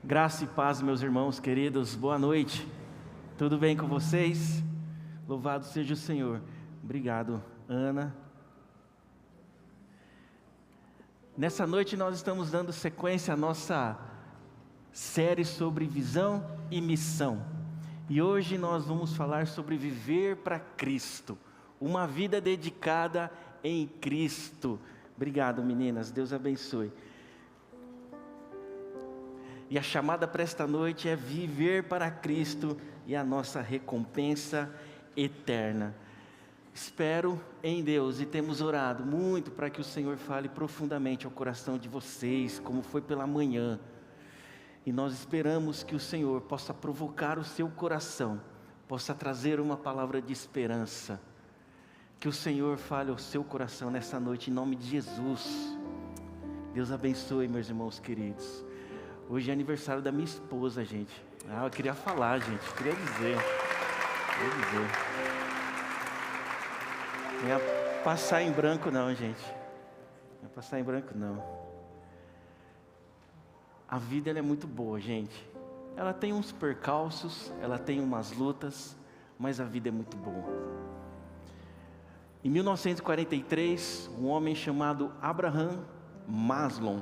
Graça e paz, meus irmãos queridos, boa noite. Tudo bem com vocês? Louvado seja o Senhor. Obrigado, Ana. Nessa noite nós estamos dando sequência à nossa série sobre visão e missão. E hoje nós vamos falar sobre viver para Cristo, uma vida dedicada em Cristo. Obrigado, meninas, Deus abençoe. E a chamada para esta noite é viver para Cristo e a nossa recompensa eterna. Espero em Deus e temos orado muito para que o Senhor fale profundamente ao coração de vocês, como foi pela manhã. E nós esperamos que o Senhor possa provocar o seu coração, possa trazer uma palavra de esperança. Que o Senhor fale ao seu coração nessa noite, em nome de Jesus. Deus abençoe, meus irmãos queridos. Hoje é aniversário da minha esposa, gente. Eu queria falar, gente. Queria dizer. Não ia passar em branco não, gente. Não ia passar em branco não. A vida ela é muito boa, gente. Ela tem uns percalços, ela tem umas lutas, mas a vida é muito boa. Em 1943, um homem chamado Abraham Maslow,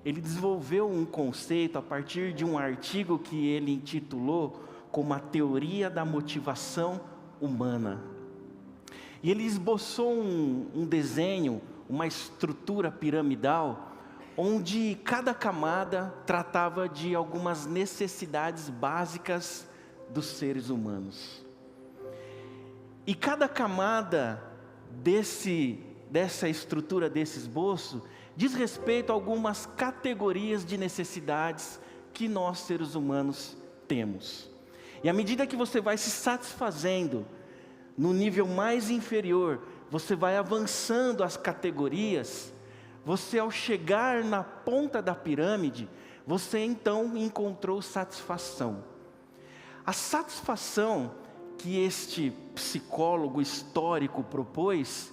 ele desenvolveu um conceito a partir de um artigo que ele intitulou como a teoria da motivação humana. E ele esboçou um desenho, uma estrutura piramidal, onde cada camada tratava de algumas necessidades básicas dos seres humanos. E cada camada dessa estrutura, desse esboço, diz respeito a algumas categorias de necessidades que nós seres humanos temos. E à medida que você vai se satisfazendo no nível mais inferior, você vai avançando as categorias, você ao chegar na ponta da pirâmide, você então encontrou satisfação. A satisfação que este psicólogo histórico propôs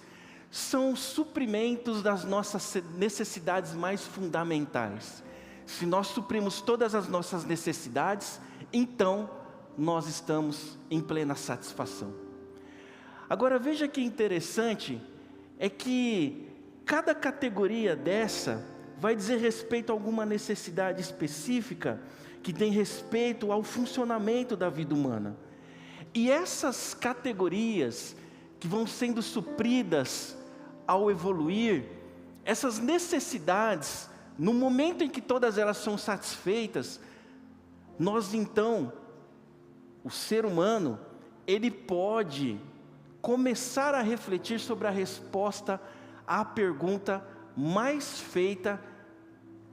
são os suprimentos das nossas necessidades mais fundamentais. Se nós suprimos todas as nossas necessidades, então nós estamos em plena satisfação. Agora veja que interessante, é que cada categoria dessa vai dizer respeito a alguma necessidade específica que tem respeito ao funcionamento da vida humana. E essas categorias que vão sendo supridas ao evoluir, essas necessidades, no momento em que todas elas são satisfeitas, nós então, o ser humano, ele pode começar a refletir sobre a resposta à pergunta mais feita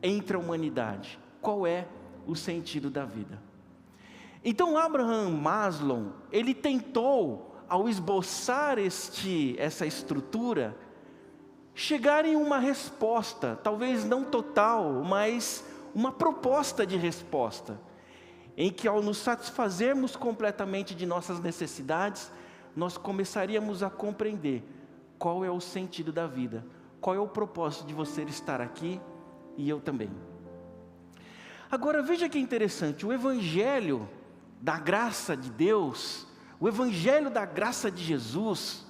entre a humanidade: qual é o sentido da vida? Então Abraham Maslow, ele tentou, ao esboçar essa estrutura, chegar em uma resposta, talvez não total, mas uma proposta de resposta, em que ao nos satisfazermos completamente de nossas necessidades, nós começaríamos a compreender qual é o sentido da vida, qual é o propósito de você estar aqui e eu também. Agora veja que interessante, o Evangelho da graça de Deus, o Evangelho da graça de Jesus,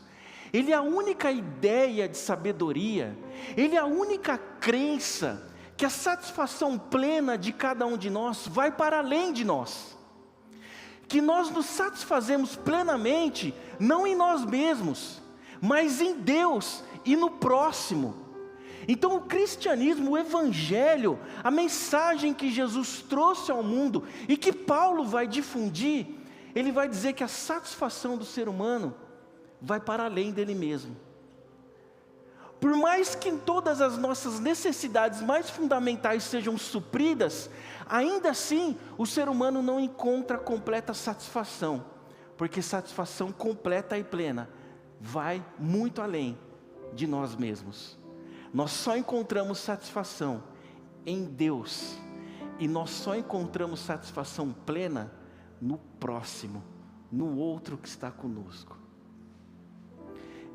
ele é a única ideia de sabedoria, ele é a única crença que a satisfação plena de cada um de nós vai para além de nós. Que nós nos satisfazemos plenamente, não em nós mesmos, mas em Deus e no próximo. Então o cristianismo, o Evangelho, a mensagem que Jesus trouxe ao mundo e que Paulo vai difundir, ele vai dizer que a satisfação do ser humano vai para além dele mesmo. Por mais que todas as nossas necessidades mais fundamentais sejam supridas, ainda assim o ser humano não encontra completa satisfação, porque satisfação completa e plena vai muito além de nós mesmos. Nós só encontramos satisfação em Deus, e nós só encontramos satisfação plena no próximo, no outro que está conosco.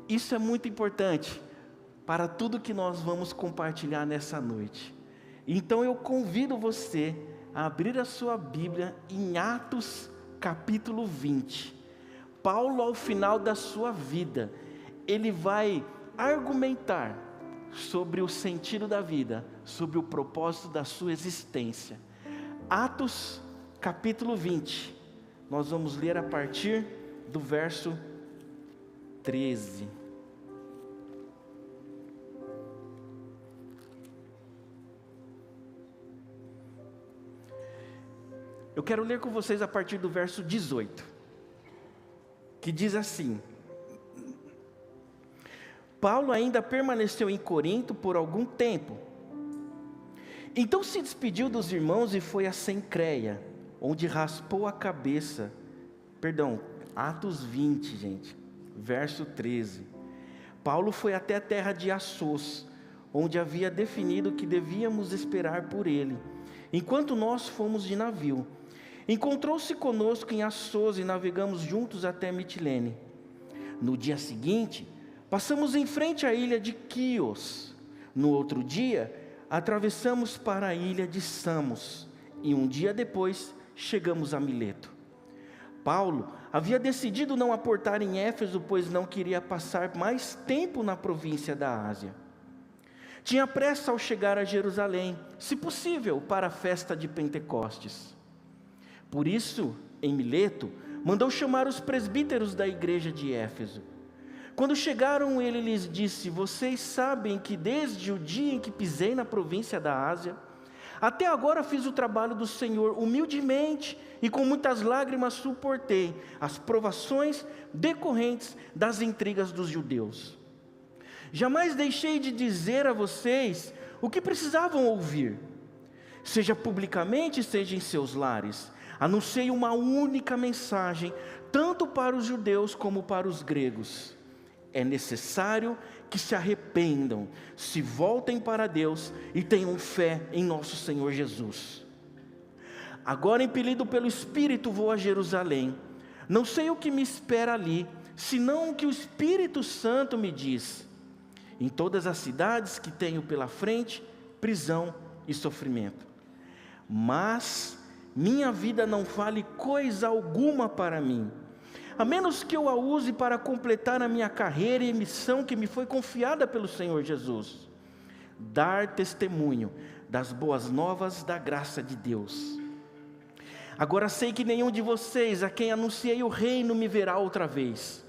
Isso é muito importante para tudo que nós vamos compartilhar nessa noite. Então eu convido você a abrir a sua Bíblia em Atos capítulo 20. Paulo, ao final da sua vida, ele vai argumentar sobre o sentido da vida, sobre o propósito da sua existência. Atos capítulo 20, nós vamos ler a partir do verso 13. Eu quero ler com vocês a partir do verso 18, que diz assim: Paulo ainda permaneceu em Corinto por algum tempo. Então se despediu dos irmãos e foi a Cencreia, onde raspou a cabeça. Atos 20, gente, verso 13. Paulo foi até a terra de Assos, onde havia definido que devíamos esperar por ele, enquanto nós fomos de navio. Encontrou-se conosco em Assos e navegamos juntos até Mitilene. No dia seguinte, passamos em frente à ilha de Quios. No outro dia, atravessamos para a ilha de Samos, e um dia depois, chegamos a Mileto. Paulo havia decidido não aportar em Éfeso, pois não queria passar mais tempo na província da Ásia. Tinha pressa ao chegar a Jerusalém, se possível, para a festa de Pentecostes. Por isso, em Mileto, mandou chamar os presbíteros da igreja de Éfeso. Quando chegaram, ele lhes disse: vocês sabem que desde o dia em que pisei na província da Ásia, até agora fiz o trabalho do Senhor humildemente e com muitas lágrimas suportei as provações decorrentes das intrigas dos judeus. Jamais deixei de dizer a vocês o que precisavam ouvir, seja publicamente, seja em seus lares. Anunciei uma única mensagem, tanto para os judeus como para os gregos. É necessário que se arrependam, se voltem para Deus e tenham fé em nosso Senhor Jesus. Agora, impelido pelo Espírito, vou a Jerusalém. Não sei o que me espera ali, senão o que o Espírito Santo me diz. Em todas as cidades que tenho pela frente, prisão e sofrimento. Mas minha vida não vale coisa alguma para mim, a menos que eu a use para completar a minha carreira e missão que me foi confiada pelo Senhor Jesus: dar testemunho das boas novas da graça de Deus. Agora sei que nenhum de vocês, a quem anunciei o reino, me verá outra vez.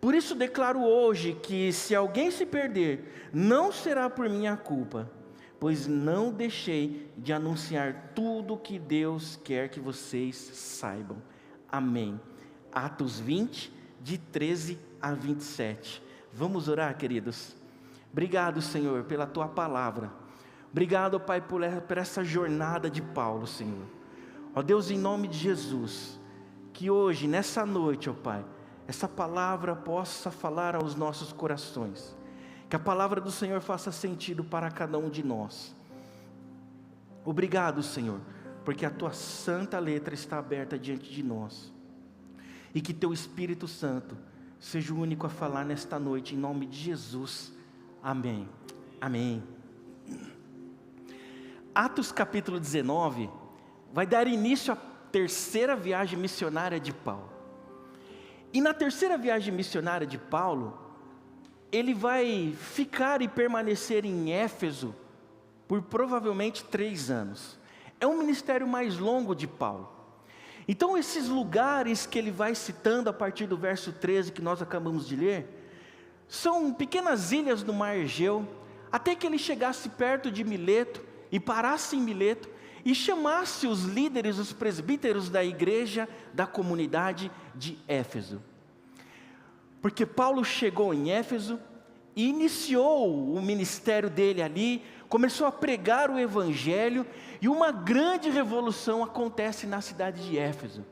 Por isso declaro hoje que, se alguém se perder, não será por minha culpa, pois não deixei de anunciar tudo o que Deus quer que vocês saibam. Amém. Atos 20, de 13 a 27. Vamos orar, queridos? Obrigado, Senhor, pela Tua palavra. Obrigado, Pai, por essa jornada de Paulo, Senhor. Ó Deus, em nome de Jesus, que hoje, nessa noite, ó Pai, essa palavra possa falar aos nossos corações. Que a palavra do Senhor faça sentido para cada um de nós. Obrigado, Senhor, porque a Tua santa letra está aberta diante de nós. E que Teu Espírito Santo seja o único a falar nesta noite, em nome de Jesus. Amém. Amém. Atos capítulo 19 vai dar início à terceira viagem missionária de Paulo. E na terceira viagem missionária de Paulo, ele vai ficar e permanecer em Éfeso por provavelmente 3 anos. É um ministério mais longo de Paulo. Então esses lugares que ele vai citando a partir do verso 13 que nós acabamos de ler, são pequenas ilhas no mar Egeu, até que ele chegasse perto de Mileto e parasse em Mileto e chamasse os líderes, os presbíteros da igreja, da comunidade de Éfeso. Porque Paulo chegou em Éfeso e iniciou o ministério dele ali, começou a pregar o evangelho, e uma grande revolução acontece na cidade de Éfeso.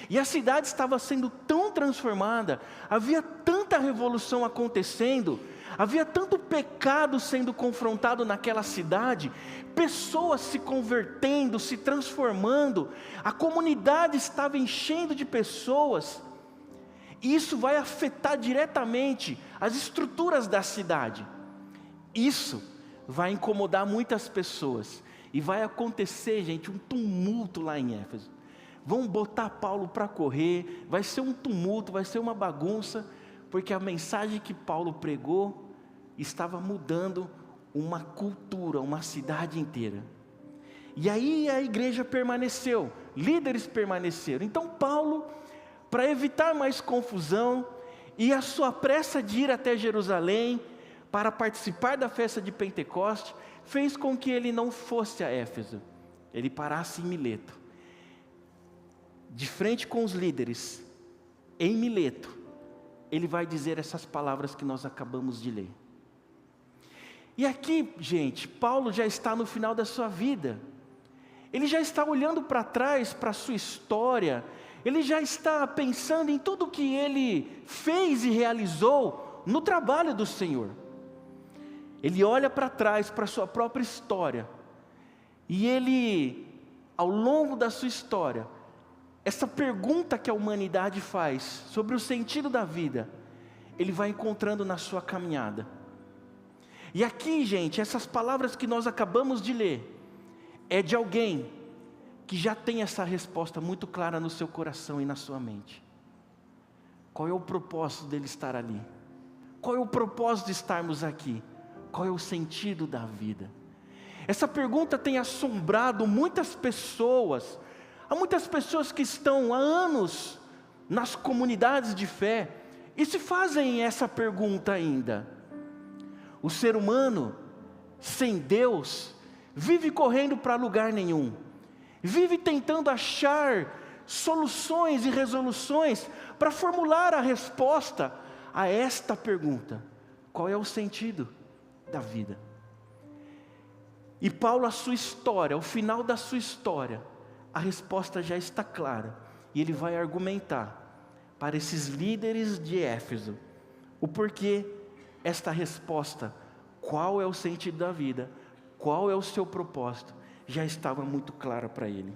E a cidade estava sendo tão transformada, havia tanta revolução acontecendo, havia tanto pecado sendo confrontado naquela cidade, pessoas se convertendo, se transformando, a comunidade estava enchendo de pessoas. E isso vai afetar diretamente as estruturas da cidade. Isso vai incomodar muitas pessoas. E vai acontecer, gente, um tumulto lá em Éfeso. Vão botar Paulo para correr, vai ser um tumulto, vai ser uma bagunça, porque a mensagem que Paulo pregou estava mudando uma cultura, uma cidade inteira. E aí a igreja permaneceu, líderes permaneceram. Então Paulo, para evitar mais confusão, e a sua pressa de ir até Jerusalém, para participar da festa de Pentecoste, fez com que ele não fosse a Éfeso, ele parasse em Mileto. De frente com os líderes, em Mileto, ele vai dizer essas palavras que nós acabamos de ler. E aqui, gente, Paulo já está no final da sua vida. Ele já está olhando para trás, para a sua história. Ele já está pensando em tudo que ele fez e realizou no trabalho do Senhor. Ele olha para trás, para a sua própria história. E ele, ao longo da sua história, essa pergunta que a humanidade faz sobre o sentido da vida, ele vai encontrando na sua caminhada. E aqui, gente, essas palavras que nós acabamos de ler, é de alguém que já tem essa resposta muito clara no seu coração e na sua mente. Qual é o propósito dele estar ali? Qual é o propósito de estarmos aqui? Qual é o sentido da vida? Essa pergunta tem assombrado muitas pessoas. Há muitas pessoas que estão há anos nas comunidades de fé e se fazem essa pergunta ainda. O ser humano, sem Deus, vive correndo para lugar nenhum, vive tentando achar soluções e resoluções para formular a resposta a esta pergunta: qual é o sentido da vida? E Paulo, a sua história, ao final da sua história, a resposta já está clara, e ele vai argumentar para esses líderes de Éfeso o porquê esta resposta, qual é o sentido da vida, qual é o seu propósito, já estava muito clara para ele.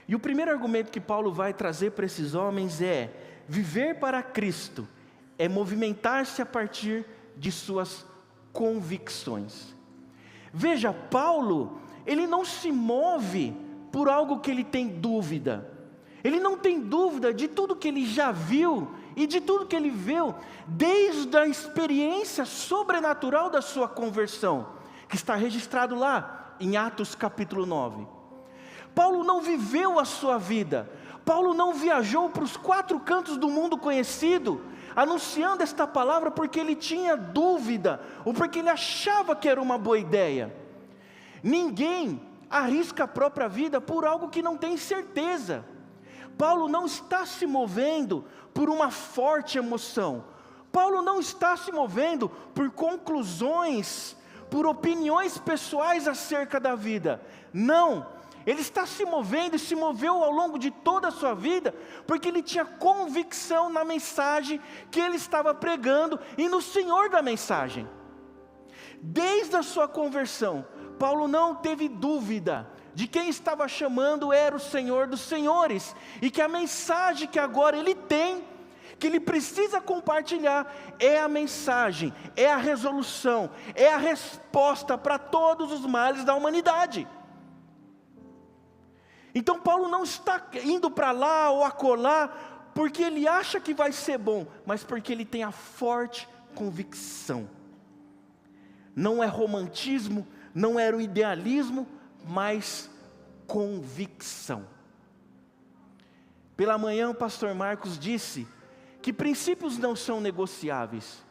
E o primeiro argumento que Paulo vai trazer para esses homens é: viver para Cristo é movimentar-se a partir de suas convicções. Veja, Paulo, ele não se move por algo que ele tem dúvida. Ele não tem dúvida de tudo que ele já viu e de tudo que ele viu, desde a experiência sobrenatural da sua conversão, que está registrado lá em Atos capítulo 9. Paulo não viveu a sua vida, Paulo não viajou para os 4 cantos do mundo conhecido, anunciando esta palavra porque ele tinha dúvida, ou porque ele achava que era uma boa ideia. Ninguém arrisca a própria vida por algo que não tem certeza. Paulo não está se movendo por uma forte emoção. Paulo não está se movendo por conclusões, por opiniões pessoais acerca da vida. Não, ele está se movendo e se moveu ao longo de toda a sua vida, porque ele tinha convicção na mensagem que ele estava pregando e no Senhor da mensagem. Desde a sua conversão, Paulo não teve dúvida de quem estava chamando era o Senhor dos Senhores, e que a mensagem que agora ele tem, que ele precisa compartilhar, é a mensagem, é a resolução, é a resposta para todos os males da humanidade. Então Paulo não está indo para lá ou acolá, porque ele acha que vai ser bom, mas porque ele tem a forte convicção. Não é romantismo, não era o idealismo, mas convicção. Pela manhã o pastor Marcos disse que princípios não são negociáveis,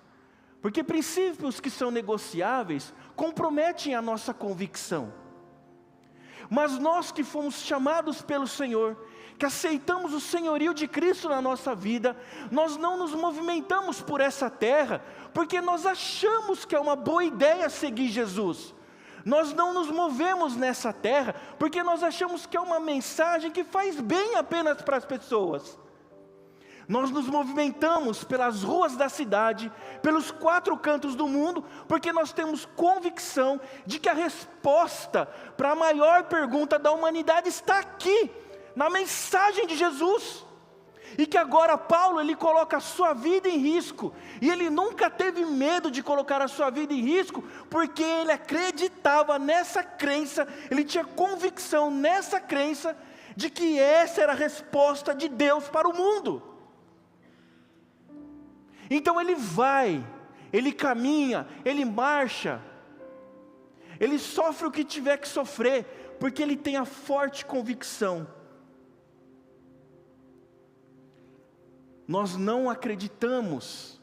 porque princípios que são negociáveis comprometem a nossa convicção. Mas nós que fomos chamados pelo Senhor, que aceitamos o senhorio de Cristo na nossa vida, nós não nos movimentamos por essa terra, porque nós achamos que é uma boa ideia seguir Jesus. Nós não nos movemos nessa terra, porque nós achamos que é uma mensagem que faz bem apenas para as pessoas. Nós nos movimentamos pelas ruas da cidade, pelos 4 cantos do mundo, porque nós temos convicção de que a resposta para a maior pergunta da humanidade está aqui, na mensagem de Jesus. e que agora Paulo, ele coloca a sua vida em risco, e ele nunca teve medo de colocar a sua vida em risco, porque ele acreditava nessa crença, ele tinha convicção nessa crença, de que essa era a resposta de Deus para o mundo. Então ele vai, ele caminha, ele marcha, ele sofre o que tiver que sofrer, porque ele tem a forte convicção. Nós não acreditamos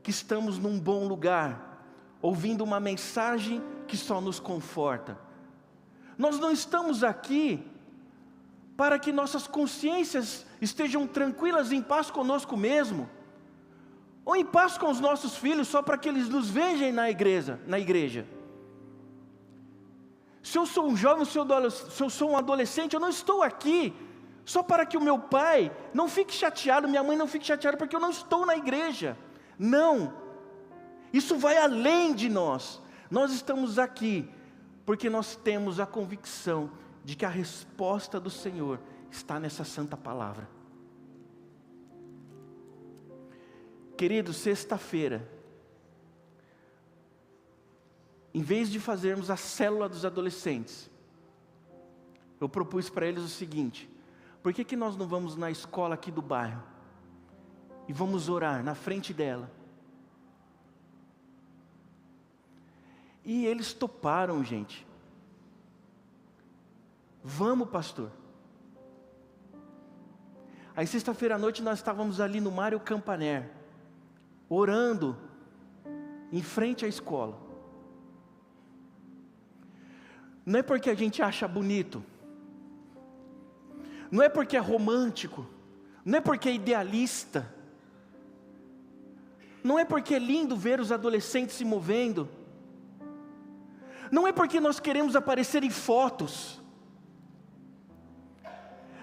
que estamos num bom lugar, ouvindo uma mensagem que só nos conforta. Nós não estamos aqui para que nossas consciências estejam tranquilas, em paz conosco mesmo, ou em paz com os nossos filhos, só para que eles nos vejam na igreja. Se eu sou um jovem, se eu sou um adolescente, eu não estou aqui só para que o meu pai não fique chateado, minha mãe não fique chateada, porque eu não estou na igreja. Não, isso vai além de nós. Nós estamos aqui porque nós temos a convicção de que a resposta do Senhor está nessa santa palavra. Queridos, sexta-feira, em vez de fazermos a célula dos adolescentes, eu propus para eles o seguinte: por que nós não vamos na escola aqui do bairro e vamos orar na frente dela? E eles toparam, gente. Vamos, pastor. Aí sexta-feira à noite nós estávamos ali no Mário Campaner, orando em frente à escola. Não é porque a gente acha bonito, não é porque é romântico, não é porque é idealista, não é porque é lindo ver os adolescentes se movendo, não é porque nós queremos aparecer em fotos,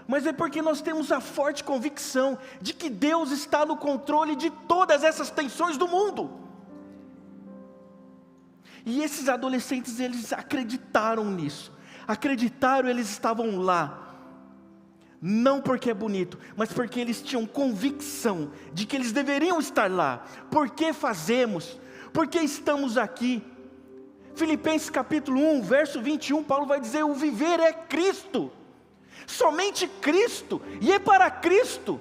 mas é porque nós temos a forte convicção de que Deus está no controle de todas essas tensões do mundo. E esses adolescentes, eles acreditaram nisso, eles estavam lá, não porque é bonito, mas porque eles tinham convicção de que eles deveriam estar lá. Por que fazemos? Por que estamos aqui? Filipenses capítulo 1, verso 21, Paulo vai dizer: o viver é Cristo, somente Cristo, e é para Cristo.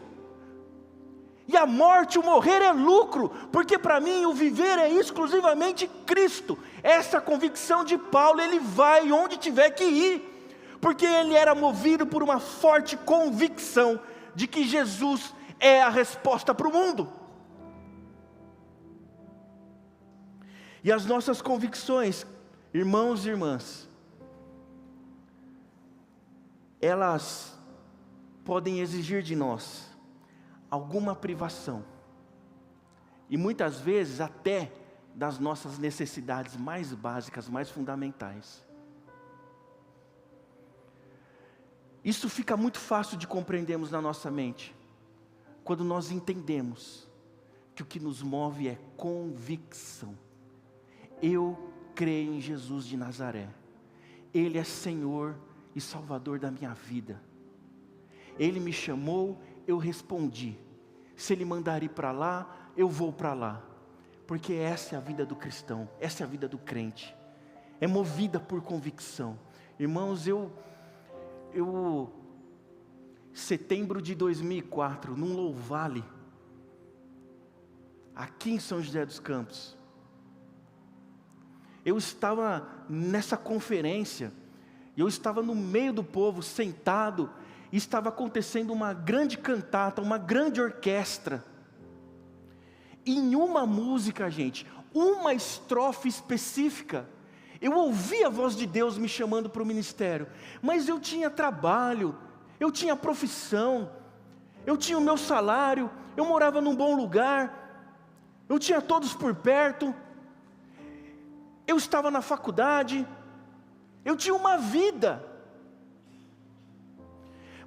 E a morte, o morrer é lucro, porque para mim o viver é exclusivamente Cristo. Essa convicção de Paulo, ele vai onde tiver que ir, porque ele era movido por uma forte convicção de que Jesus é a resposta para o mundo. E as nossas convicções, irmãos e irmãs, elas podem exigir de nós alguma privação, e muitas vezes até das nossas necessidades mais básicas, mais fundamentais. Isso fica muito fácil de compreendermos na nossa mente, quando nós entendemos que o que nos move é convicção. Eu creio em Jesus de Nazaré, Ele é Senhor e Salvador da minha vida. Ele me chamou, eu respondi. Se Ele mandar ir para lá, eu vou para lá. Porque essa é a vida do cristão, essa é a vida do crente. É movida por convicção. Irmãos, setembro de 2004, num Louvale, aqui em São José dos Campos, eu estava nessa conferência, eu estava no meio do povo, sentado, e estava acontecendo uma grande cantata, uma grande orquestra. E em uma música, gente, uma estrofe específica, eu ouvi a voz de Deus me chamando para o ministério, mas eu tinha trabalho, eu tinha profissão, eu tinha o meu salário, eu morava num bom lugar, eu tinha todos por perto, eu estava na faculdade, eu tinha uma vida,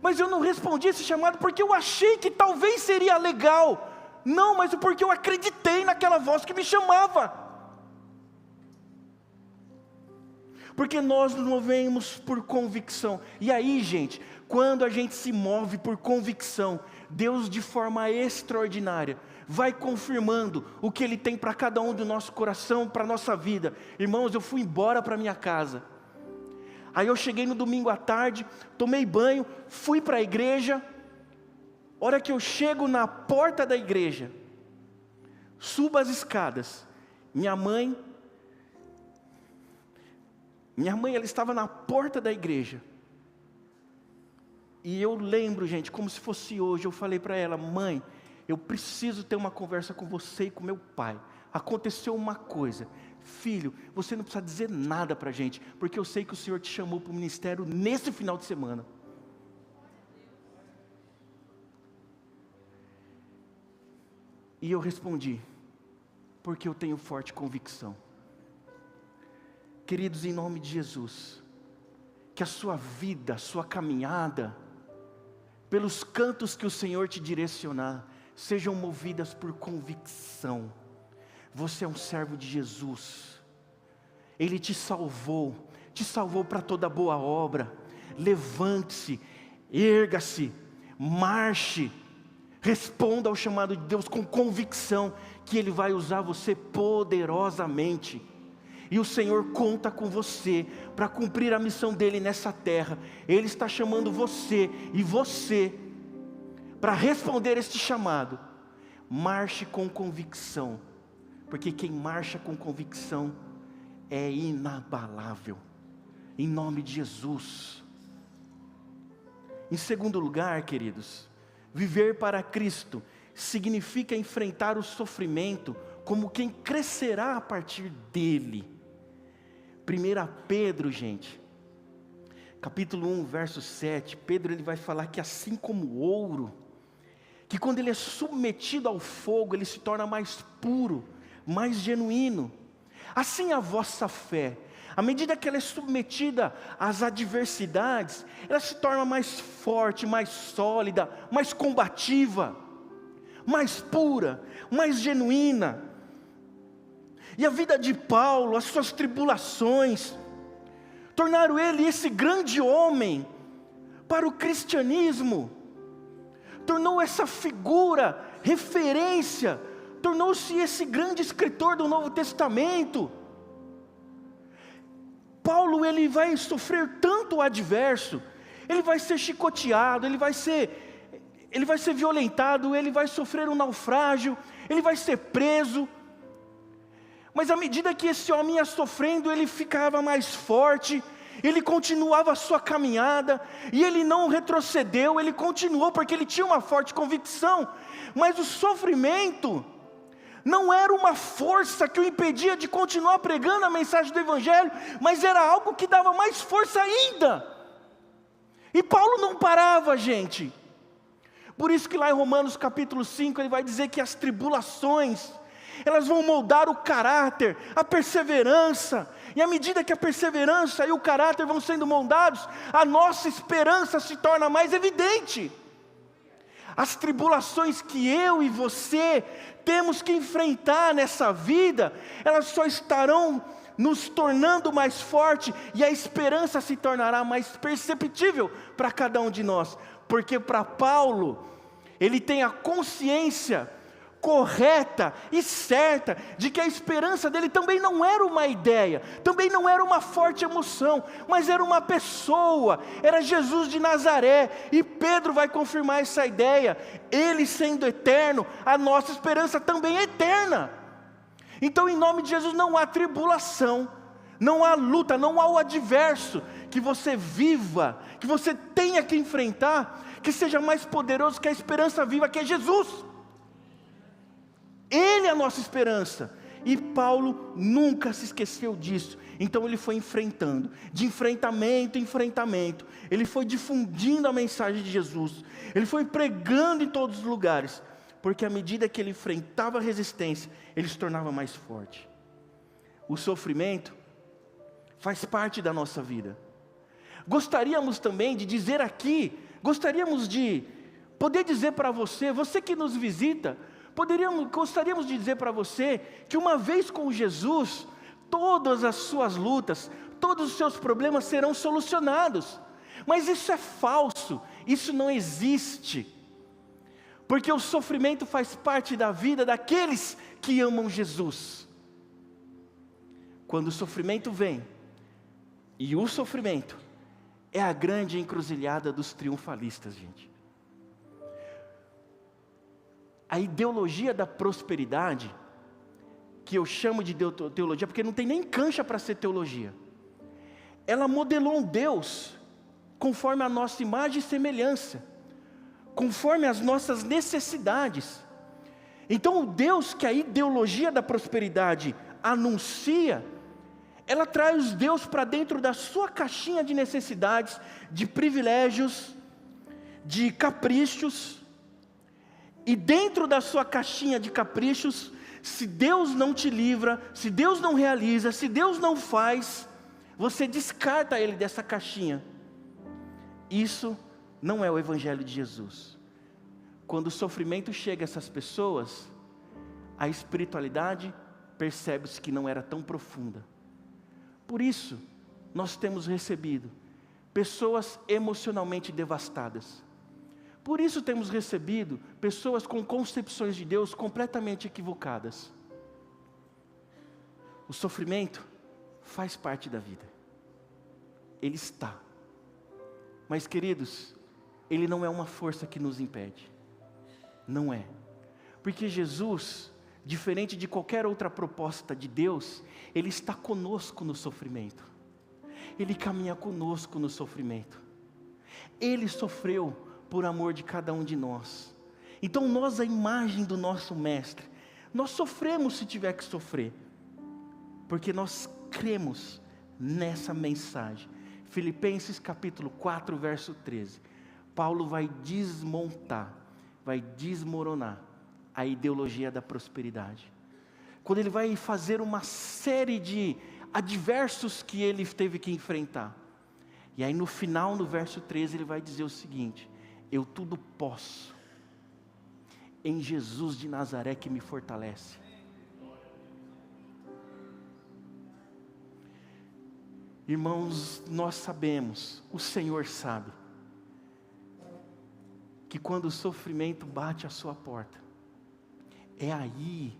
mas eu não respondi esse chamado porque eu achei que talvez seria legal, não, mas porque eu acreditei naquela voz que me chamava. porque nós nos movemos por convicção. E aí, gente, quando a gente se move por convicção, Deus de forma extraordinária vai confirmando o que Ele tem para cada um do nosso coração, para a nossa vida. Irmãos, eu fui embora para minha casa, aí eu cheguei no domingo à tarde, tomei banho, fui para a igreja. Hora que eu chego na porta da igreja, subo as escadas, minha mãe ela estava na porta da igreja, e eu lembro, gente, como se fosse hoje, eu falei para ela: mãe, eu preciso ter uma conversa com você e com meu pai, aconteceu uma coisa. Filho, você não precisa dizer nada para a gente, porque eu sei que o Senhor te chamou para o ministério nesse final de semana. E eu respondi: porque eu tenho forte convicção. Queridos, em nome de Jesus, que a sua vida, a sua caminhada, pelos cantos que o Senhor te direcionar, sejam movidas por convicção. Você é um servo de Jesus, Ele te salvou para toda boa obra. Levante-se, erga-se, marche, responda ao chamado de Deus com convicção, que Ele vai usar você poderosamente. E o Senhor conta com você para cumprir a missão dEle nessa terra. Ele está chamando você e você para responder este chamado. Marche com convicção, porque quem marcha com convicção é inabalável, em nome de Jesus. Em segundo lugar, queridos, viver para Cristo significa enfrentar o sofrimento como quem crescerá a partir dele. 1 Pedro, gente, capítulo 1, verso 7, Pedro ele vai falar que assim como o ouro, que quando ele é submetido ao fogo, ele se torna mais puro, mais genuíno. Assim a vossa fé, à medida que ela é submetida às adversidades, ela se torna mais forte, mais sólida, mais combativa, mais pura, mais genuína. E a vida de Paulo, as suas tribulações, tornaram ele esse grande homem para o cristianismo, tornou essa figura, referência, tornou-se esse grande escritor do Novo Testamento. Paulo ele vai sofrer tanto adverso, ele vai ser chicoteado, ele vai ser violentado, ele vai sofrer um naufrágio, ele vai ser preso. Mas à medida que esse homem ia sofrendo, ele ficava mais forte, ele continuava a sua caminhada, e ele não retrocedeu, ele continuou, porque ele tinha uma forte convicção. Mas o sofrimento não era uma força que o impedia de continuar pregando a mensagem do Evangelho, mas era algo que dava mais força ainda. E Paulo não parava, gente. Por isso que lá em Romanos capítulo 5, ele vai dizer que as tribulações, elas vão moldar o caráter, a perseverança, e à medida que a perseverança e o caráter vão sendo moldados, a nossa esperança se torna mais evidente. As tribulações que eu e você temos que enfrentar nessa vida, elas só estarão nos tornando mais forte, e a esperança se tornará mais perceptível para cada um de nós, porque para Paulo, ele tem a consciência correta e certa de que a esperança dele também não era uma ideia, também não era uma forte emoção, mas era uma pessoa, era Jesus de Nazaré. E Pedro vai confirmar essa ideia. Ele sendo eterno, a nossa esperança também é eterna. Então, em nome de Jesus, não há tribulação, não há luta, não há o adverso que você viva, que você tenha que enfrentar, que seja mais poderoso que a esperança viva, que é Jesus. Ele é a nossa esperança, e Paulo nunca se esqueceu disso. Então ele foi enfrentando, de enfrentamento em enfrentamento, ele foi difundindo a mensagem de Jesus, ele foi pregando em todos os lugares, porque à medida que ele enfrentava a resistência, ele se tornava mais forte. O sofrimento faz parte da nossa vida. Gostaríamos também de dizer aqui, gostaríamos de poder dizer para você, você que nos visita, gostaríamos de dizer para você que uma vez com Jesus, todas as suas lutas, todos os seus problemas serão solucionados. Mas isso é falso, isso não existe. Porque o sofrimento faz parte da vida daqueles que amam Jesus. Quando o sofrimento vem, e o sofrimento é a grande encruzilhada dos triunfalistas, gente. A ideologia da prosperidade, que eu chamo de teologia, porque não tem nem cancha para ser teologia. Ela modelou um Deus conforme a nossa imagem e semelhança, conforme as nossas necessidades. Então o Deus que a ideologia da prosperidade anuncia, ela traz Deus para dentro da sua caixinha de necessidades, de privilégios, de caprichos. E dentro da sua caixinha de caprichos, se Deus não te livra, se Deus não realiza, se Deus não faz, você descarta Ele dessa caixinha. Isso não é o Evangelho de Jesus. Quando o sofrimento chega a essas pessoas, a espiritualidade percebe-se que não era tão profunda. Por isso, nós temos recebido pessoas emocionalmente devastadas. Por isso temos recebido pessoas com concepções de Deus completamente equivocadas. O sofrimento faz parte da vida. Ele está. Mas, queridos, ele não é uma força que nos impede. Não é. Porque Jesus, diferente de qualquer outra proposta de Deus, Ele está conosco no sofrimento. Ele caminha conosco no sofrimento. Ele sofreu por amor de cada um de nós. Então nós, a imagem do nosso Mestre, nós sofremos se tiver que sofrer, porque nós cremos nessa mensagem. Filipenses capítulo 4, verso 13. Paulo vai desmontar, vai desmoronar a ideologia da prosperidade. Quando ele vai fazer uma série de adversos que ele teve que enfrentar. E aí no final, no verso 13, ele vai dizer o seguinte: eu tudo posso em Jesus de Nazaré que me fortalece. Irmãos, nós sabemos, o Senhor sabe, que quando o sofrimento bate à sua porta, é aí,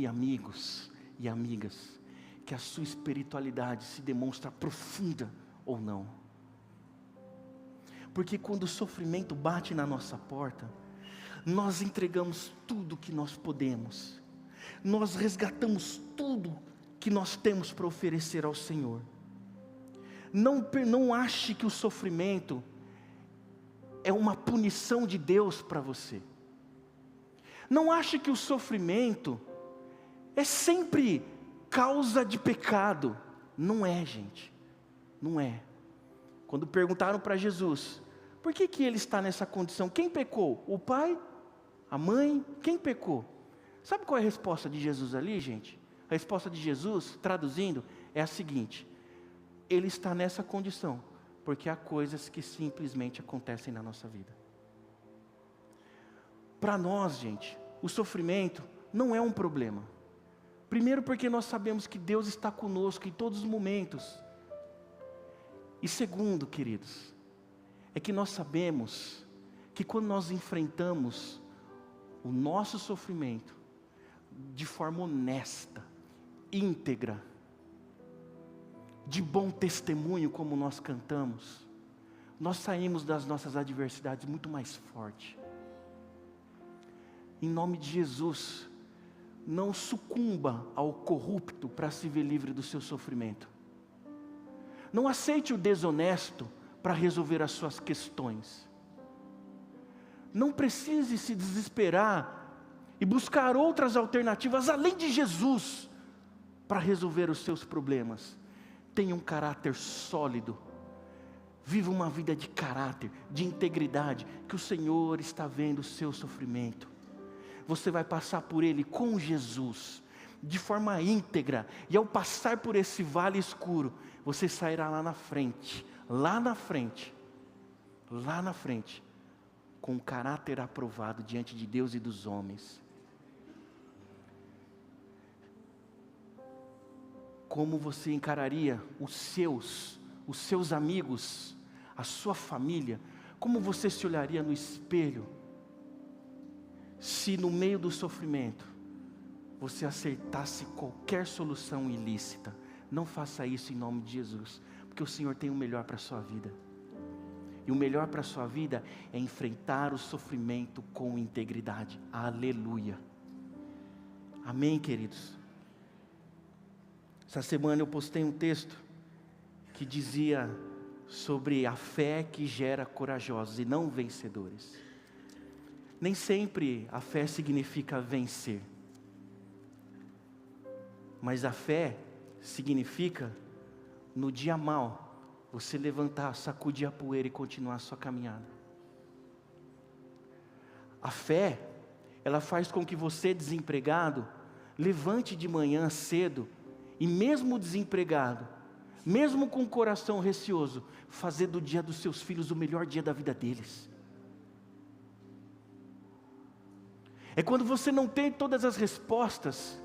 amigos e amigas, que a sua espiritualidade se demonstra profunda ou não. Porque quando o sofrimento bate na nossa porta, nós entregamos tudo que nós podemos, nós resgatamos tudo que nós temos para oferecer ao Senhor. Não ache que o sofrimento é uma punição de Deus para você. Não ache que o sofrimento é sempre causa de pecado. Não é, gente. Não é. Quando perguntaram para Jesus, por que ele está nessa condição? Quem pecou? O pai? A mãe? Quem pecou? Sabe qual é a resposta de Jesus ali, gente? A resposta de Jesus, traduzindo, é a seguinte: ele está nessa condição porque há coisas que simplesmente acontecem na nossa vida. Para nós, gente, o sofrimento não é um problema. Primeiro porque nós sabemos que Deus está conosco em todos os momentos. E segundo, queridos, é que nós sabemos que quando nós enfrentamos o nosso sofrimento de forma honesta, íntegra, de bom testemunho, como nós cantamos, nós saímos das nossas adversidades muito mais forte. Em nome de Jesus, não sucumba ao corrupto para se ver livre do seu sofrimento. Não aceite o desonesto para resolver as suas questões. Não precise se desesperar e buscar outras alternativas além de Jesus para resolver os seus problemas. Tenha um caráter sólido. Viva uma vida de caráter, de integridade, que o Senhor está vendo o seu sofrimento. Você vai passar por ele com Jesus, de forma íntegra, e ao passar por esse vale escuro, você sairá lá na frente, com um caráter aprovado diante de Deus e dos homens. como você encararia os seus amigos, a sua família, como você se olharia no espelho, se no meio do sofrimento, você aceitasse qualquer solução ilícita. Não faça isso em nome de Jesus, porque o Senhor tem o melhor para a sua vida. E o melhor para a sua vida é enfrentar o sofrimento com integridade. Aleluia. Amém, queridos? Essa semana eu postei um texto que dizia sobre a fé que gera corajosos e não vencedores. Nem sempre a fé significa vencer. Mas a fé significa, no dia mau, você levantar, sacudir a poeira e continuar a sua caminhada. A fé, ela faz com que você, desempregado, levante de manhã cedo, e mesmo desempregado, mesmo com o coração receoso, fazer do dia dos seus filhos o melhor dia da vida deles. É quando você não tem todas as respostas,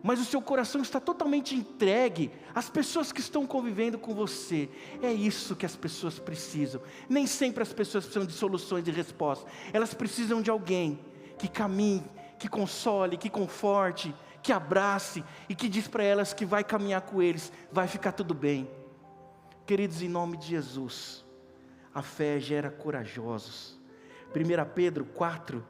mas o seu coração está totalmente entregue às pessoas que estão convivendo com você. É isso que as pessoas precisam. Nem sempre as pessoas precisam de soluções e respostas. Elas precisam de alguém que caminhe, que console, que conforte, que abrace e que diz para elas que vai caminhar com eles, vai ficar tudo bem. Queridos, em nome de Jesus, a fé gera corajosos. 1 Pedro 4,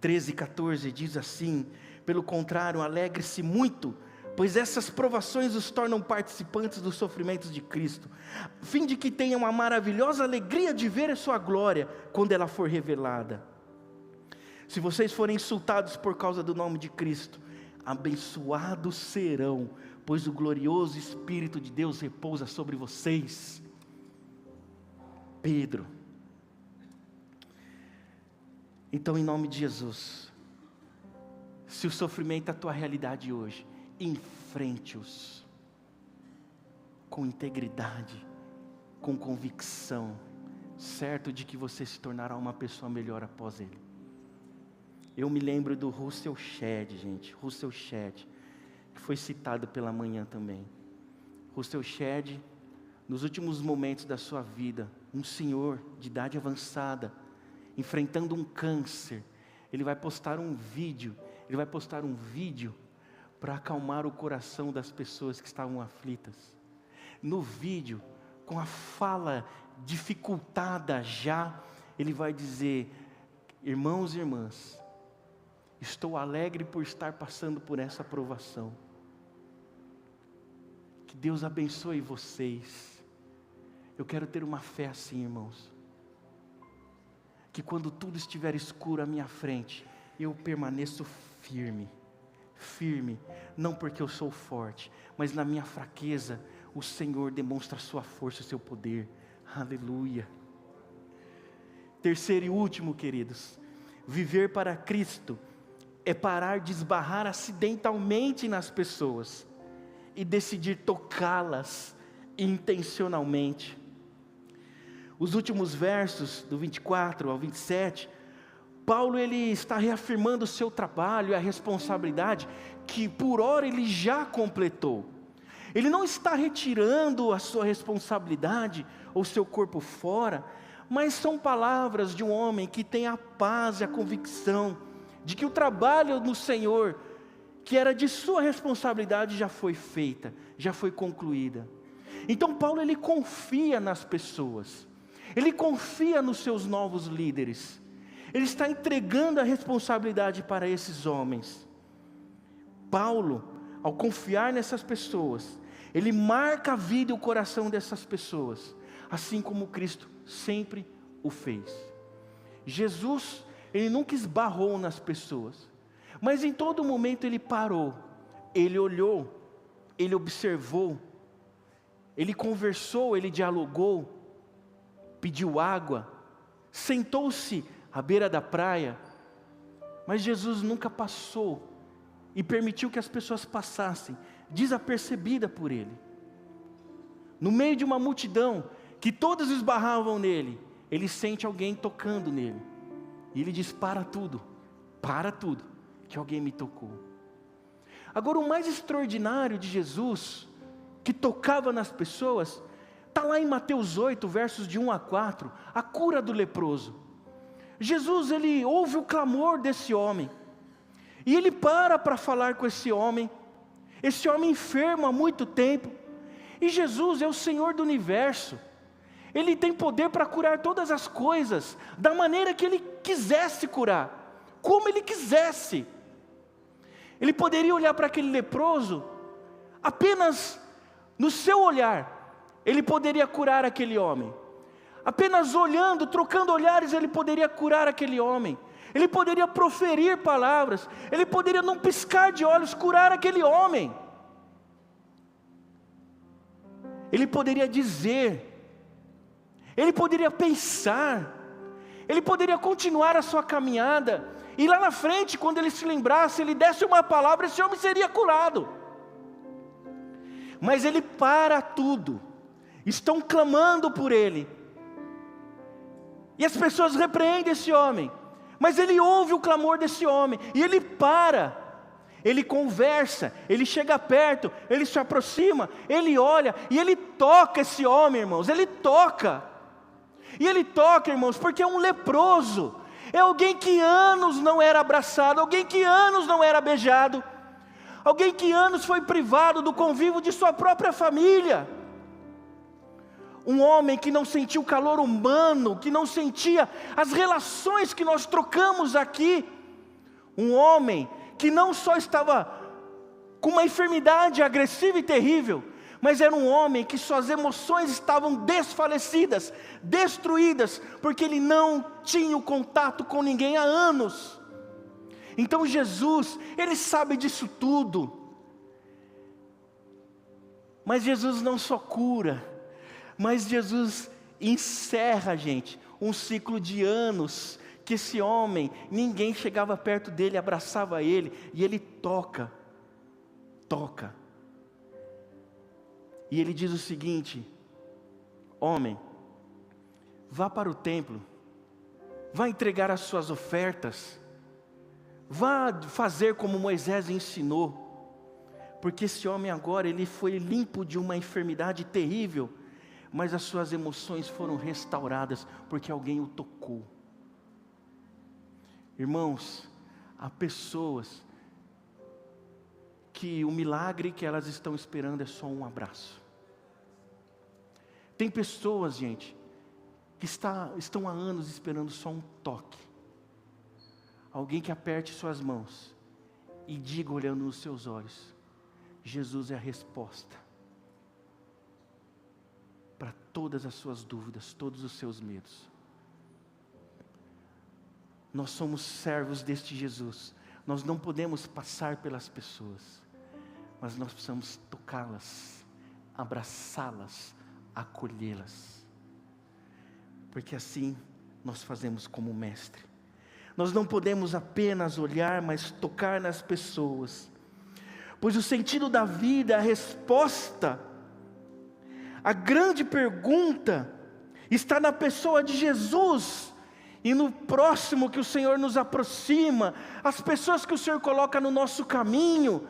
13 e 14 diz assim: pelo contrário, alegre-se muito, pois essas provações os tornam participantes dos sofrimentos de Cristo, a fim de que tenham a maravilhosa alegria de ver a sua glória, quando ela for revelada. Se vocês forem insultados por causa do nome de Cristo, abençoados serão, pois o glorioso Espírito de Deus repousa sobre vocês. Pedro. Então, em nome de Jesus, se o sofrimento é a tua realidade hoje, enfrente-os com integridade, com convicção, certo de que você se tornará uma pessoa melhor após ele. Eu me lembro do Russell Shedd, gente, Russell Shedd, que foi citado pela manhã também. Russell Shedd, nos últimos momentos da sua vida, um senhor de idade avançada, enfrentando um câncer, ele vai postar um vídeo para acalmar o coração das pessoas que estavam aflitas. No vídeo, com a fala dificultada já, ele vai dizer: irmãos e irmãs, estou alegre por estar passando por essa provação. Que Deus abençoe vocês. Eu quero ter uma fé assim, irmãos, que quando tudo estiver escuro à minha frente, eu permaneço firme, não porque eu sou forte, mas na minha fraqueza, o Senhor demonstra a sua força, o seu poder. Aleluia. Terceiro e último, queridos, viver para Cristo é parar de esbarrar acidentalmente nas pessoas e decidir tocá-las intencionalmente. Os últimos versos, do 24 ao 27, Paulo ele está reafirmando o seu trabalho e a responsabilidade que por ora ele já completou. Ele não está retirando a sua responsabilidade ou seu corpo fora, mas são palavras de um homem que tem a paz e a convicção de que o trabalho no Senhor, que era de sua responsabilidade, já foi feita, já foi concluída. Então Paulo ele confia nas pessoas, ele confia nos seus novos líderes, ele está entregando a responsabilidade para esses homens. Paulo, ao confiar nessas pessoas, ele marca a vida e o coração dessas pessoas, assim como Cristo sempre o fez. Jesus, ele nunca esbarrou nas pessoas, mas em todo momento ele parou, ele olhou, ele observou, ele conversou, ele dialogou, pediu água, sentou-se à beira da praia, mas Jesus nunca passou e permitiu que as pessoas passassem desapercebida por ele. No meio de uma multidão que todos esbarravam nele, ele sente alguém tocando nele, e ele diz: para tudo, que alguém me tocou. Agora, o mais extraordinário de Jesus, que tocava nas pessoas, está lá em Mateus 8, versos de 1 a 4, a cura do leproso. Jesus, ele ouve o clamor desse homem, e ele para falar com esse homem enfermo há muito tempo, e Jesus é o Senhor do universo, Ele tem poder para curar todas as coisas, da maneira que Ele quisesse curar, como Ele quisesse. Ele poderia olhar para aquele leproso, apenas no seu olhar, Ele poderia curar aquele homem. Apenas olhando, trocando olhares, Ele poderia curar aquele homem. Ele poderia proferir palavras, Ele poderia num piscar de olhos curar aquele homem. Ele poderia dizer, Ele poderia pensar, Ele poderia continuar a sua caminhada, e lá na frente, quando ele se lembrasse, ele desse uma palavra, esse homem seria curado. Mas ele para tudo, estão clamando por ele, e as pessoas repreendem esse homem, mas ele ouve o clamor desse homem, e ele para, ele conversa, ele chega perto, ele se aproxima, ele olha, e ele toca esse homem, irmãos, ele toca, irmãos, porque é um leproso, é alguém que anos não era abraçado, alguém que anos não era beijado, alguém que anos foi privado do convívio de sua própria família, um homem que não sentiu o calor humano, que não sentia as relações que nós trocamos aqui, um homem que não só estava com uma enfermidade agressiva e terrível, mas era um homem que suas emoções estavam desfalecidas, destruídas, porque ele não tinha o contato com ninguém há anos. Então Jesus, Ele sabe disso tudo, mas Jesus não só cura, mas Jesus encerra, gente, um ciclo de anos, que esse homem, ninguém chegava perto dele, abraçava ele, e ele toca, e ele diz o seguinte: homem, vá para o templo, vá entregar as suas ofertas, vá fazer como Moisés ensinou, porque esse homem agora, ele foi limpo de uma enfermidade terrível, mas as suas emoções foram restauradas, porque alguém o tocou. Irmãos, há pessoas que o milagre que elas estão esperando é só um abraço. Tem pessoas, gente, que estão há anos esperando só um toque. Alguém que aperte suas mãos e diga, olhando nos seus olhos: Jesus é a resposta para todas as suas dúvidas, todos os seus medos. Nós somos servos deste Jesus. Nós não podemos passar pelas pessoas, mas nós precisamos tocá-las, abraçá-las, acolhê-las, porque assim nós fazemos como mestre. Nós não podemos apenas olhar, mas tocar nas pessoas, pois o sentido da vida, a resposta, a grande pergunta está na pessoa de Jesus, e no próximo que o Senhor nos aproxima, as pessoas que o Senhor coloca no nosso caminho,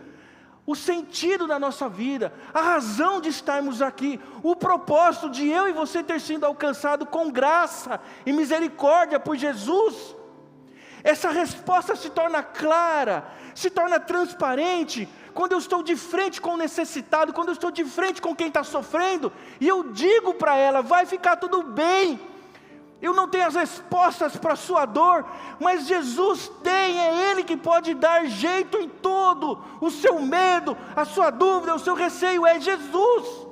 o sentido da nossa vida, a razão de estarmos aqui, o propósito de eu e você ter sido alcançado com graça e misericórdia por Jesus. Essa resposta se torna clara, se torna transparente, quando eu estou de frente com o necessitado, quando eu estou de frente com quem está sofrendo, e eu digo para ela: vai ficar tudo bem. Eu não tenho as respostas para a sua dor, mas Jesus tem, é Ele que pode dar jeito em todo o seu medo, a sua dúvida, o seu receio, é Jesus.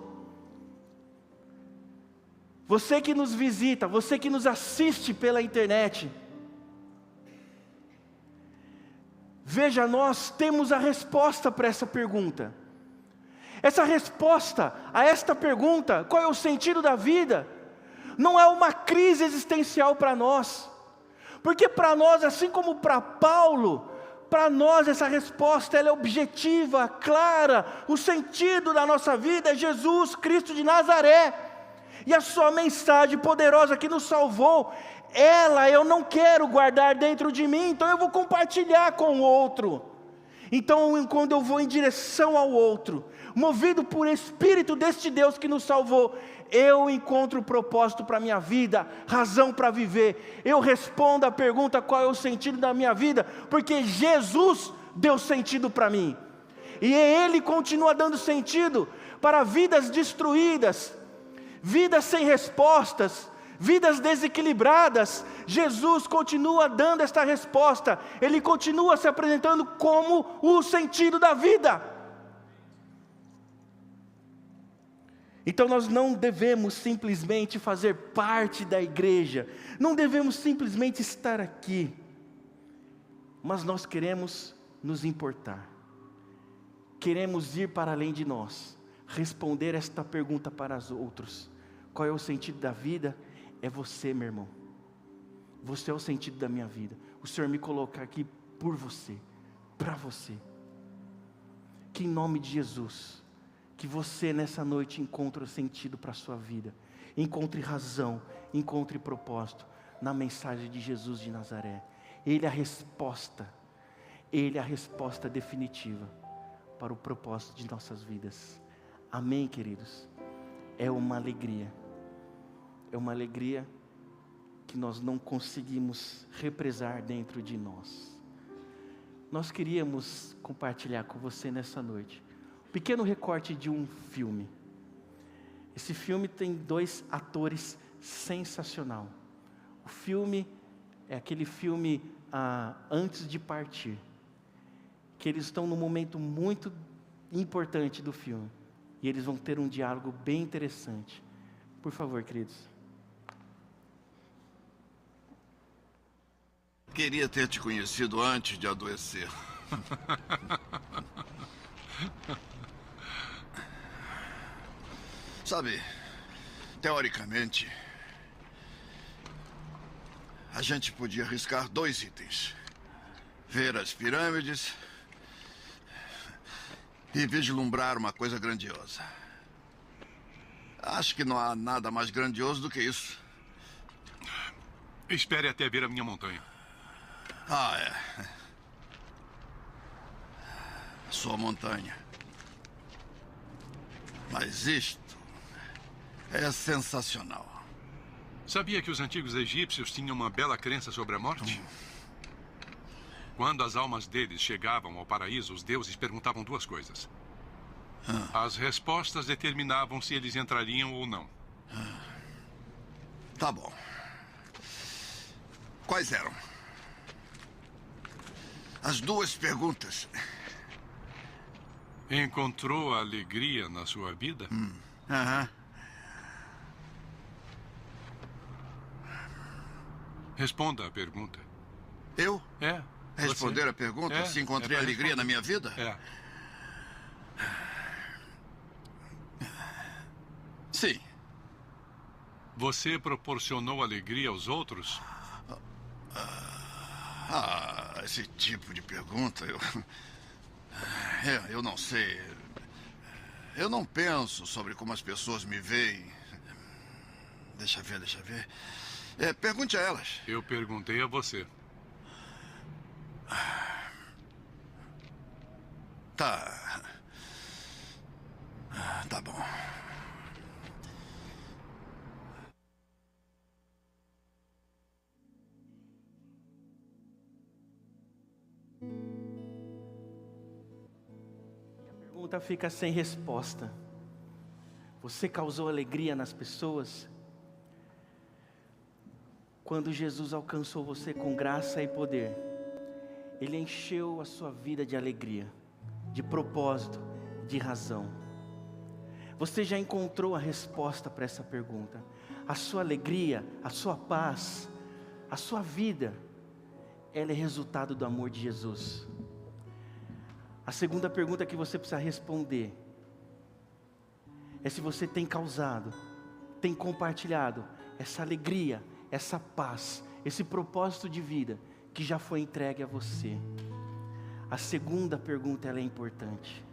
Você que nos visita, você que nos assiste pela internet, veja, nós temos a resposta para essa pergunta. Essa resposta a esta pergunta, qual é o sentido da vida, não é uma crise existencial para nós, porque para nós, assim como para Paulo, para nós essa resposta ela é objetiva, clara. O sentido da nossa vida é Jesus Cristo de Nazaré, e a sua mensagem poderosa que nos salvou, ela eu não quero guardar dentro de mim, então eu vou compartilhar com o outro. Então, quando eu vou em direção ao outro, movido por Espírito deste Deus que nos salvou, eu encontro propósito para a minha vida, razão para viver. Eu respondo a pergunta: qual é o sentido da minha vida? Porque Jesus deu sentido para mim. E Ele continua dando sentido para vidas destruídas, vidas sem respostas, vidas desequilibradas. Jesus continua dando esta resposta. Ele continua se apresentando como o sentido da vida. Então nós não devemos simplesmente fazer parte da igreja, não devemos simplesmente estar aqui, mas nós queremos nos importar, queremos ir para além de nós, responder esta pergunta para os outros: qual é o sentido da vida? É você, meu irmão, você é o sentido da minha vida. O Senhor me coloca aqui por você, para você. Que em nome de Jesus, que você nessa noite encontre sentido para a sua vida, encontre razão, encontre propósito na mensagem de Jesus de Nazaré. Ele é a resposta definitiva para o propósito de nossas vidas. Amém, queridos? É uma alegria que nós não conseguimos represar dentro de nós. Nós queríamos compartilhar com você nessa noite pequeno recorte de um filme. Esse filme tem 2 atores sensacional. O filme é aquele filme Antes de Partir, que eles estão num momento muito importante do filme, e eles vão ter um diálogo bem interessante. Por favor, queridos. Queria ter te conhecido antes de adoecer. Sabe, teoricamente, a gente podia arriscar 2 itens: ver as pirâmides e vislumbrar uma coisa grandiosa. Acho que não há nada mais grandioso do que isso. Espere até ver a minha montanha. Ah, é. Sua montanha. Mas isto é sensacional. Sabia que os antigos egípcios tinham uma bela crença sobre a morte? Quando as almas deles chegavam ao paraíso, os deuses perguntavam 2 coisas. As respostas determinavam se eles entrariam ou não. Tá bom. Quais eram? As 2 perguntas. Encontrou alegria na sua vida? Aham. Responda a pergunta. Eu? É. Responder você. a pergunta É, se encontrei é pra alegria responder. na minha vida? É. Sim. Você proporcionou alegria aos outros? Esse tipo de pergunta, eu não sei. Eu não penso sobre como as pessoas me veem. Deixa ver. Pergunte a elas. Eu perguntei a você. Tá bom. A pergunta fica sem resposta. Você causou alegria nas pessoas? Quando Jesus alcançou você com graça e poder, Ele encheu a sua vida de alegria, de propósito, de razão. Você já encontrou a resposta para essa pergunta? A sua alegria, a sua paz, a sua vida, ela é resultado do amor de Jesus. A segunda pergunta que você precisa responder é se você tem causado, tem compartilhado essa alegria, essa paz, esse propósito de vida que já foi entregue a você. A segunda pergunta, ela é importante.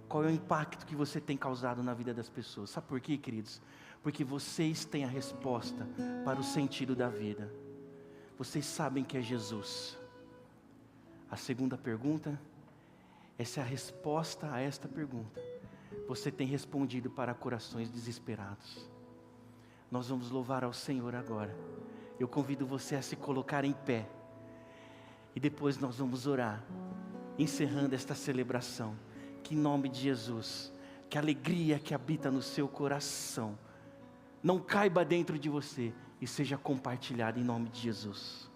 Qual é o impacto que você tem causado na vida das pessoas? Sabe por quê, queridos? Porque vocês têm a resposta para o sentido da vida. Vocês sabem que é Jesus. A segunda pergunta essa é a resposta a esta pergunta. Você tem respondido para corações desesperados. Nós vamos louvar ao Senhor agora. Eu convido você a se colocar em pé. E depois nós vamos orar, encerrando esta celebração. Que em nome de Jesus, que a alegria que habita no seu coração não caiba dentro de você e seja compartilhada em nome de Jesus.